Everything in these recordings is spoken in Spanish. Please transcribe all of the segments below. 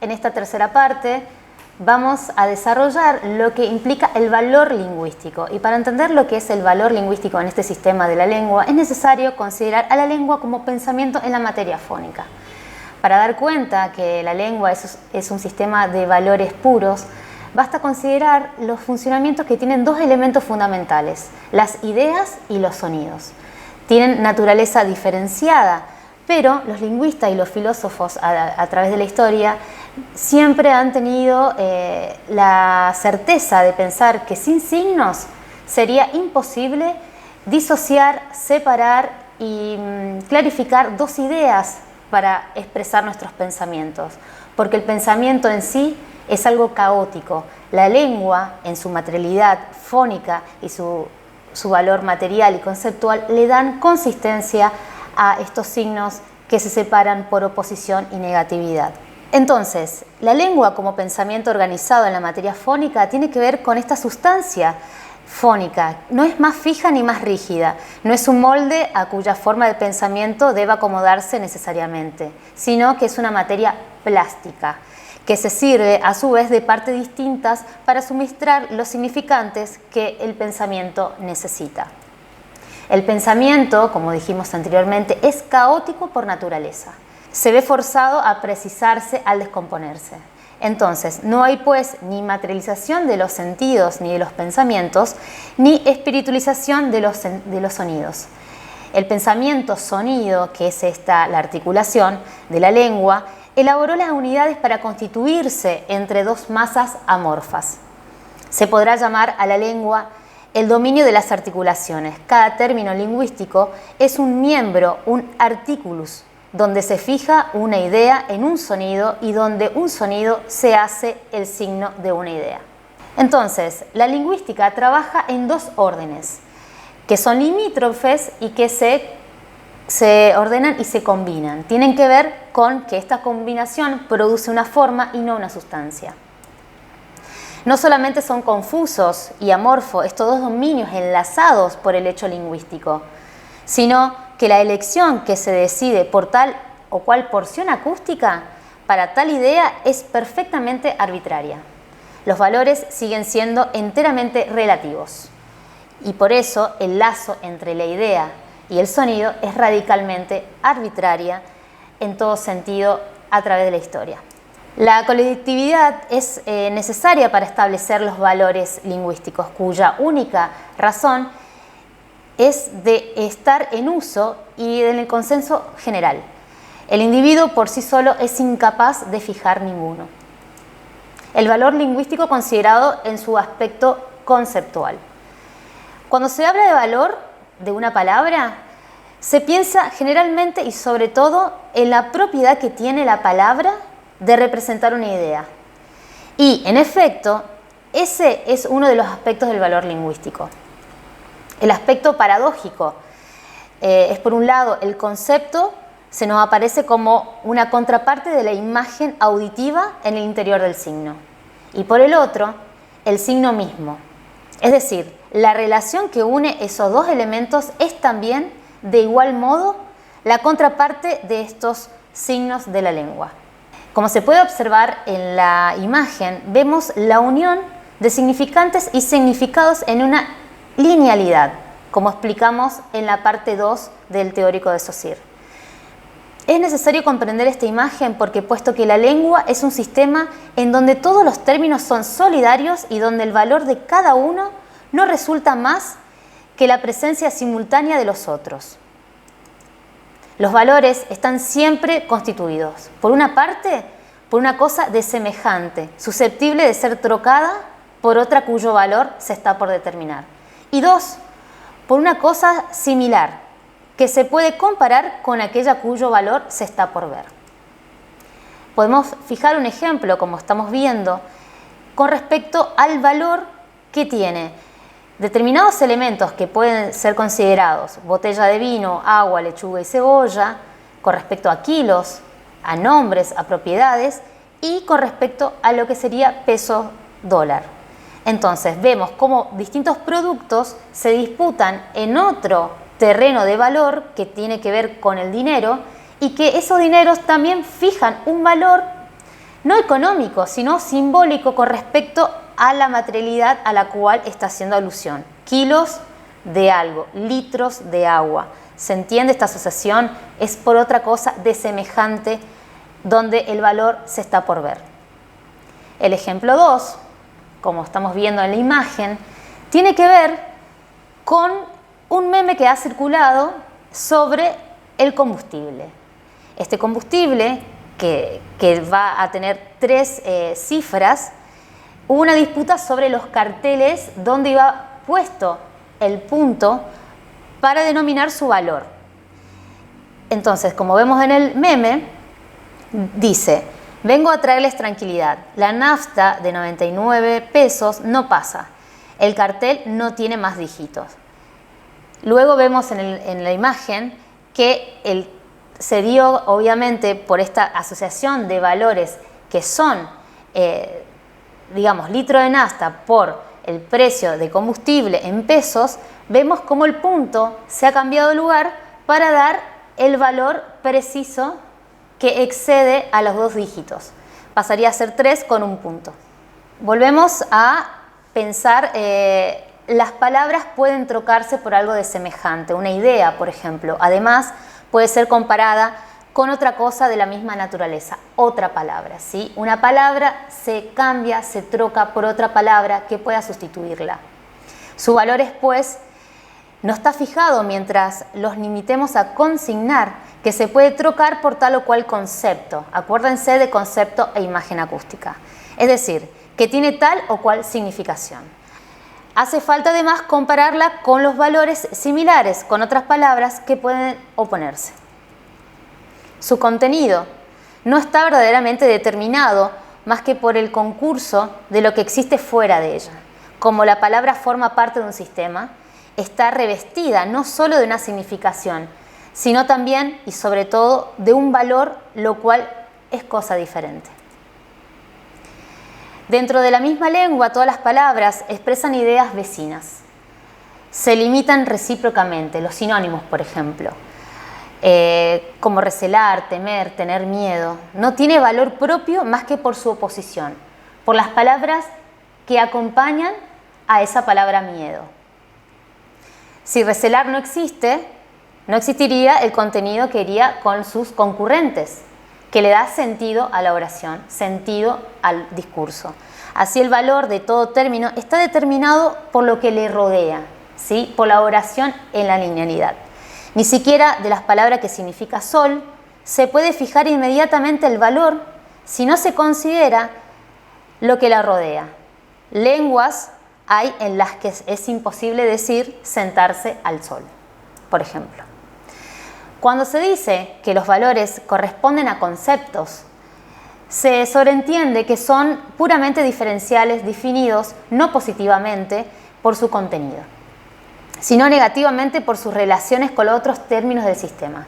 en esta tercera parte vamos a desarrollar lo que implica el valor lingüístico. Y para entender lo que es el valor lingüístico en este sistema de la lengua, es necesario considerar a la lengua como pensamiento en la materia fónica. Para dar cuenta que la lengua es un sistema de valores puros, basta considerar los funcionamientos que tienen dos elementos fundamentales, las ideas y los sonidos. Tienen naturaleza diferenciada, pero los lingüistas y los filósofos a través de la historia siempre han tenido la certeza de pensar que sin signos sería imposible disociar, separar y clarificar dos ideas para expresar nuestros pensamientos, porque el pensamiento en sí es algo caótico. La lengua, en su materialidad fónica y su valor material y conceptual, le dan consistencia a estos signos que se separan por oposición y negatividad. Entonces, la lengua como pensamiento organizado en la materia fónica tiene que ver con esta sustancia fónica. No es más fija ni más rígida, no es un molde a cuya forma de pensamiento deba acomodarse necesariamente, sino que es una materia plástica, que se sirve a su vez de partes distintas para suministrar los significantes que el pensamiento necesita. El pensamiento, como dijimos anteriormente, es caótico por naturaleza. Se ve forzado a precisarse al descomponerse. Entonces, no hay pues ni materialización de los sentidos ni de los pensamientos, ni espiritualización de los sonidos. El pensamiento sonido, que es la articulación de la lengua, elaboró las unidades para constituirse entre dos masas amorfas. Se podrá llamar a la lengua el dominio de las articulaciones. Cada término lingüístico es un miembro, un articulus, donde se fija una idea en un sonido y donde un sonido se hace el signo de una idea. Entonces, la lingüística trabaja en dos órdenes, que son limítrofes y que se ordenan y se combinan. Tienen que ver con que esta combinación produce una forma y no una sustancia. No solamente son confusos y amorfos estos dos dominios enlazados por el hecho lingüístico, sino que la elección que se decide por tal o cual porción acústica para tal idea es perfectamente arbitraria. Los valores siguen siendo enteramente relativos y por eso el lazo entre la idea y el sonido es radicalmente arbitraria en todo sentido a través de la historia. La colectividad es necesaria para establecer los valores lingüísticos, cuya única razón es de estar en uso y en el consenso general. El individuo por sí solo es incapaz de fijar ninguno. El valor lingüístico considerado en su aspecto conceptual. Cuando se habla de valor de una palabra, se piensa generalmente y sobre todo en la propiedad que tiene la palabra de representar una idea. Y, en efecto, ese es uno de los aspectos del valor lingüístico. El aspecto paradójico es, por un lado, el concepto se nos aparece como una contraparte de la imagen auditiva en el interior del signo. Y por el otro, el signo mismo. Es decir, la relación que une esos dos elementos es también, de igual modo, la contraparte de estos signos de la lengua. Como se puede observar en la imagen, vemos la unión de significantes y significados en una linealidad, como explicamos en la parte 2 del teórico de Saussure. Es necesario comprender esta imagen porque, puesto que la lengua es un sistema en donde todos los términos son solidarios y donde el valor de cada uno no resulta más que la presencia simultánea de los otros. Los valores están siempre constituidos, por una parte, por una cosa desemejante, susceptible de ser trocada por otra cuyo valor se está por determinar. Y dos, por una cosa similar, que se puede comparar con aquella cuyo valor se está por ver. Podemos fijar un ejemplo, como estamos viendo, con respecto al valor que tiene determinados elementos que pueden ser considerados botella de vino, agua, lechuga y cebolla, con respecto a kilos, a nombres, a propiedades y con respecto a lo que sería peso dólar. Entonces vemos cómo distintos productos se disputan en otro terreno de valor que tiene que ver con el dinero y que esos dineros también fijan un valor no económico, sino simbólico con respecto a la materialidad a la cual está haciendo alusión. Kilos de algo, litros de agua. ¿Se entiende esta asociación? Es por otra cosa de semejante donde el valor se está por ver. El ejemplo 2, como estamos viendo en la imagen, tiene que ver con un meme que ha circulado sobre el combustible. Este combustible, que va a tener 3 cifras, hubo una disputa sobre los carteles donde iba puesto el punto para denominar su valor. Entonces, como vemos en el meme, dice: vengo a traerles tranquilidad, la nafta de 99 pesos no pasa, el cartel no tiene más dígitos. Luego vemos en la imagen que se dio, obviamente, por esta asociación de valores que son, digamos, litro de nafta por el precio de combustible en pesos, vemos cómo el punto se ha cambiado de lugar para dar el valor preciso que excede a los 2 dígitos. Pasaría a ser 3 con un punto. Volvemos a pensar, las palabras pueden trocarse por algo de semejante, una idea, por ejemplo. Además, puede ser comparada con otra cosa de la misma naturaleza, otra palabra, ¿sí? Una palabra se cambia, se troca por otra palabra que pueda sustituirla. Su valor es, pues, no está fijado mientras los limitemos a consignar que se puede trocar por tal o cual concepto. Acuérdense de concepto e imagen acústica. Es decir, que tiene tal o cual significación. Hace falta además compararla con los valores similares, con otras palabras que pueden oponerse. Su contenido no está verdaderamente determinado más que por el concurso de lo que existe fuera de ella. Como la palabra forma parte de un sistema, está revestida no solo de una significación, sino también y sobre todo de un valor, lo cual es cosa diferente. Dentro de la misma lengua, todas las palabras expresan ideas vecinas. Se limitan recíprocamente, los sinónimos, por ejemplo, como recelar, temer, tener miedo. No tiene valor propio más que por su oposición, por las palabras que acompañan a esa palabra miedo. Si recelar no existe, no existiría el contenido que iría con sus concurrentes, que le da sentido a la oración, sentido al discurso. Así el valor de todo término está determinado por lo que le rodea, ¿sí? Por la oración en la linealidad. Ni siquiera de las palabras que significa sol se puede fijar inmediatamente el valor si no se considera lo que la rodea. Lenguas hay en las que es imposible decir sentarse al sol, por ejemplo. Cuando se dice que los valores corresponden a conceptos, se sobreentiende que son puramente diferenciales definidos no positivamente por su contenido, sino negativamente por sus relaciones con los otros términos del sistema.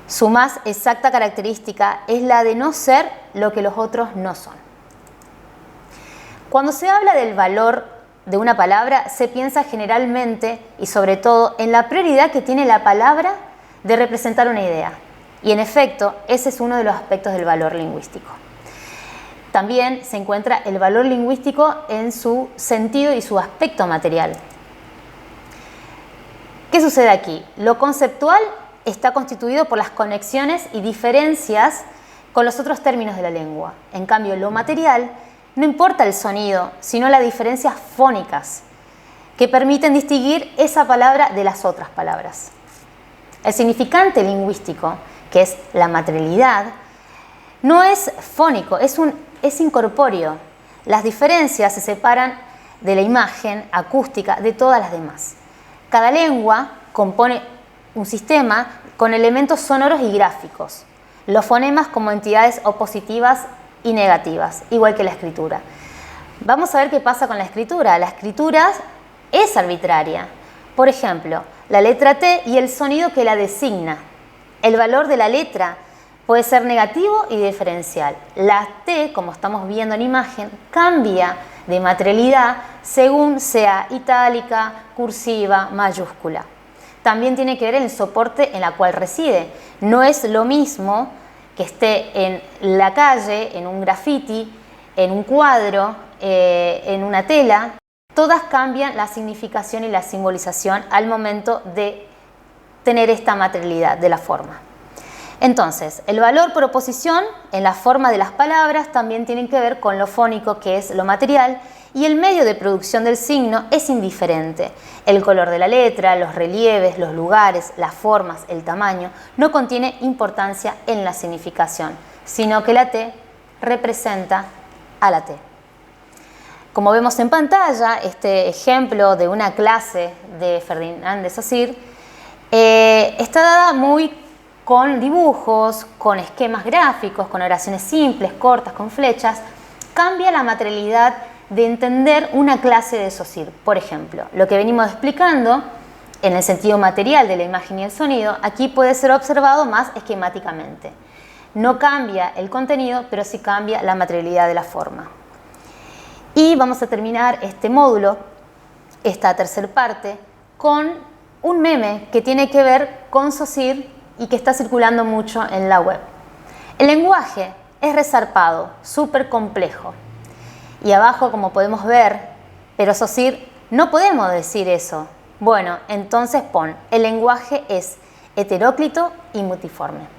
Su más exacta característica es la de no ser lo que los otros no son. Cuando se habla del valor de una palabra, se piensa generalmente y sobre todo en la prioridad que tiene la palabra de representar una idea. Y en efecto, ese es uno de los aspectos del valor lingüístico. También se encuentra el valor lingüístico en su sentido y su aspecto material. ¿Qué sucede aquí? Lo conceptual está constituido por las conexiones y diferencias con los otros términos de la lengua. En cambio, lo material no importa el sonido, sino las diferencias fónicas que permiten distinguir esa palabra de las otras palabras. El significante lingüístico, que es la materialidad, no es fónico, es incorpóreo. Las diferencias se separan de la imagen acústica de todas las demás. Cada lengua compone un sistema con elementos sonoros y gráficos. Los fonemas como entidades opositivas y negativas, igual que la escritura. Vamos a ver qué pasa con la escritura. La escritura es arbitraria. Por ejemplo, la letra T y el sonido que la designa. El valor de la letra puede ser negativo y diferencial. La T, como estamos viendo en imagen, cambia de materialidad según sea itálica, cursiva, mayúscula. También tiene que ver el soporte en la cual reside. No es lo mismo que esté en la calle, en un graffiti, en un cuadro, en una tela, todas cambian la significación y la simbolización al momento de tener esta materialidad de la forma. Entonces, el valor por oposición en la forma de las palabras también tiene que ver con lo fónico, que es lo material, y el medio de producción del signo es indiferente. El color de la letra, los relieves, los lugares, las formas, el tamaño, no contiene importancia en la significación, sino que la T representa a la T. Como vemos en pantalla, este ejemplo de una clase de Ferdinand de Saussure está dada muy con dibujos, con esquemas gráficos, con oraciones simples, cortas, con flechas. Cambia la materialidad de entender una clase de Saussure. Por ejemplo, lo que venimos explicando en el sentido material de la imagen y el sonido, aquí puede ser observado más esquemáticamente. No cambia el contenido, pero sí cambia la materialidad de la forma. Y vamos a terminar este módulo, esta tercera parte, con un meme que tiene que ver con Saussure y que está circulando mucho en la web. El lenguaje es resarpado, súper complejo. Y abajo, como podemos ver, pero Saussure, no podemos decir eso. Bueno, entonces pon, el lenguaje es heteróclito y multiforme.